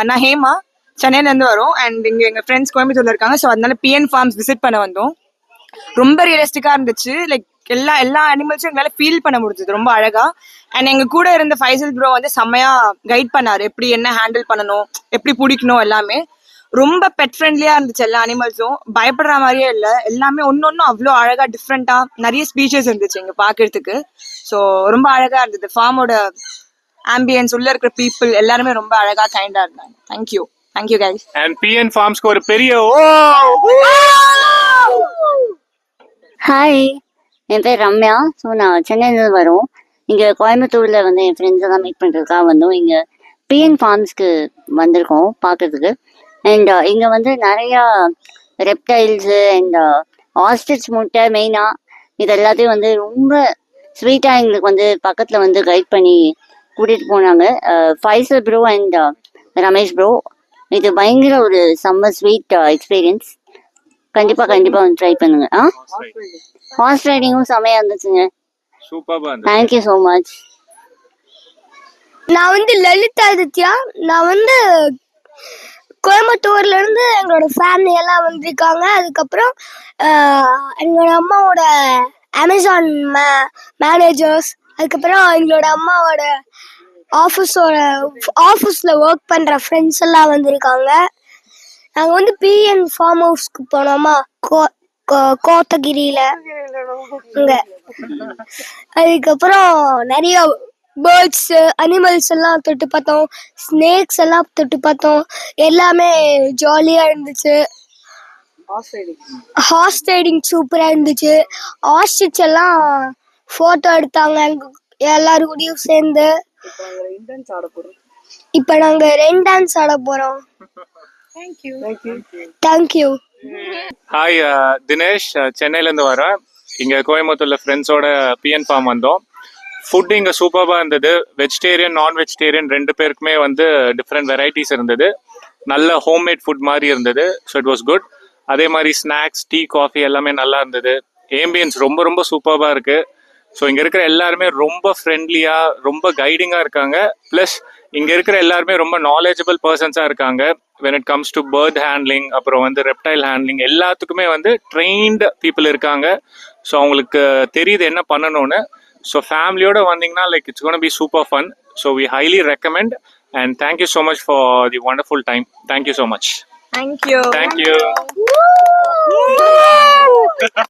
நான் ஹேமா சென்னையிலேருந்து வரோம் அண்ட் இங்கே எங்கள் ஃப்ரெண்ட்ஸ் கோயம்புத்தூர்ல இருக்காங்க. ஸோ அதனால பிஎன் ஃபார்ம்ஸ் விசிட் பண்ண வந்தோம். ரொம்ப ரியலிஸ்டிக்கா இருந்துச்சு. லைக் எல்லா அனிமல்ஸும் எங்களால ஃபீல் பண்ண முடிஞ்சது ரொம்ப அழகா. அண்ட் எங்க கூட இருந்த ஃபைசல் ப்ரோ வந்து செம்மையா கைட் பண்ணாரு, எப்படி என்ன ஹேண்டில் பண்ணணும், எப்படி பிடிக்கணும் எல்லாமே. ரொம்ப பெட் ஃப்ரெண்ட்லியா இருந்துச்சு. எல்லா அனிமல்ஸும் பயப்படுற மாதிரியே இல்லை. எல்லாமே ஒன்னொன்னும் அவ்வளோ அழகா டிஃப்ரெண்டா நிறைய ஸ்பீஷஸ் இருந்துச்சு இங்க பாக்குறதுக்கு. ஸோ ரொம்ப அழகா இருந்தது. ஃபார்மோட ஆம்பியன்ஸ், உள்ள இருக்கிற பீப்புள் எல்லாருமே ரொம்ப அழகா கைண்டா இருந்தாங்க. Thank you guys. அண்ட் பிஎன் ஃபார்ம்ஸ்க்கு ஒரு பெரிய ஹாய், என் பேர் ரம்யா. ஸோ நான் சென்னையிலேருந்து வரோம். இங்கே கோயம்புத்தூரில் வந்து என் ஃப்ரெண்ட்ஸ் எல்லாம் மீட் பண்ணுறதுக்காக வந்தோம். இங்கே பிஎன் ஃபார்ம்ஸ்க்கு வந்திருக்கோம் பார்க்கறதுக்கு. அண்ட் இங்கே வந்து நிறையா ரெப்டைல்ஸு அண்ட் ஆஸ்ட்ரிச் முட்டை மெயினாக இது எல்லாத்தையும் வந்து ரொம்ப ஸ்வீட்டாக எங்களுக்கு வந்து பக்கத்தில் வந்து கைட் பண்ணி கூட்டிகிட்டு போனாங்க. Faisal bro and Ramesh bro, இது பயங்கர ஒரு செம்ம ஸ்வீட் எக்ஸ்பீரியன்ஸ். கண்டிப்பா வந்து ட்ரை பண்ணுங்க. ஹார்ஸ் ரைடிங்கும் செமையா இருந்துச்சுங்க. சூப்பர்பா இருந்துச்சு. Thank you so much. நான் வந்து லலிதா ஆதித்யா. நான் வந்து கோயம்புத்தூர்ல இருந்து எங்களோட ஃபேமிலி எல்லாம் வந்திருக்காங்க. அதுக்கப்புறம் எங்களோட அம்மாவோட அமேசான் மேனேஜர்ஸ், அதுக்கப்புறம் எங்களோட அம்மாவோட ஆஃபீஸ்ல ஒர்க் பண்ற ஃப்ரெண்ட்ஸ் எல்லாம் வந்திருக்காங்க. நாங்க வந்து பிஎன் ஃபார்ம் ஹவுஸ்க்கு போனோமா, கோத்தகிரியில. இங்க அதுக்கப்புறம் நிறைய பேர்ட்ஸ் அனிமல்ஸ் எல்லாம் தொட்டு பார்த்தோம், ஸ்னேக்ஸ் எல்லாம் தொட்டு பார்த்தோம். எல்லாமே ஜாலியா இருந்துச்சு. ஹார்ஸ் ரைடிங் சூப்பரா இருந்துச்சு. ஆஸ்ட்ரிச் எல்லாம் போட்டோ எடுத்தாங்க எல்லாரும் கூடயும் சேர்ந்து. இப்ப நாங்க ரெயின் டான்ஸ் ஆட போறோம். தேங்க்யூ. ஹாய், தினேஷ், சென்னையில இருந்து வரேன். இங்க கோயம்புத்தூர்ல ஃப்ரெண்ட்ஸோட பிஎன் ஃபார்ம் வந்தோம். ஃபுட் இங்க சூப்பர்பா இருந்தது. வெஜிடேரியன் நான் வெஜிடேரியன் ரெண்டு பேருக்குமே வந்து டிஃப்ரெண்ட் வெரைட்டிஸ் இருந்தது. நல்ல ஹோம்மேட் ஃபுட் மாதிரி இருந்தது. So it was good. அதே மாதிரி ஸ்நாக்ஸ், டீ, காஃபி எல்லாமே நல்லா இருந்தது. ஏம்பியன்ஸ் ரொம்ப ரொம்ப சூப்பர்பா இருக்கு. ஸோ இங்க இருக்கிற எல்லாருமே ரொம்ப ஃப்ரெண்ட்லியா, ரொம்ப கைடிங்கா இருக்காங்க. பிளஸ் இங்க இருக்கிற எல்லாருமே ரொம்ப நாலேஜபிள் பர்சன்ஸா இருக்காங்க. when it comes to bird handling, அப்புறம் வந்து ரெப்டைல் ஹேண்ட்லிங் எல்லாத்துக்குமே வந்து ட்ரெயின்டு பீப்புள் இருக்காங்க. ஸோ அவங்களுக்கு தெரியுது என்ன பண்ணணும்னு. ஸோ ஃபேமிலியோட வந்தீங்கன்னா like it's gonna be super fun. So we highly recommend and thank you so much for the wonderful time. Thank you so much. Thank you.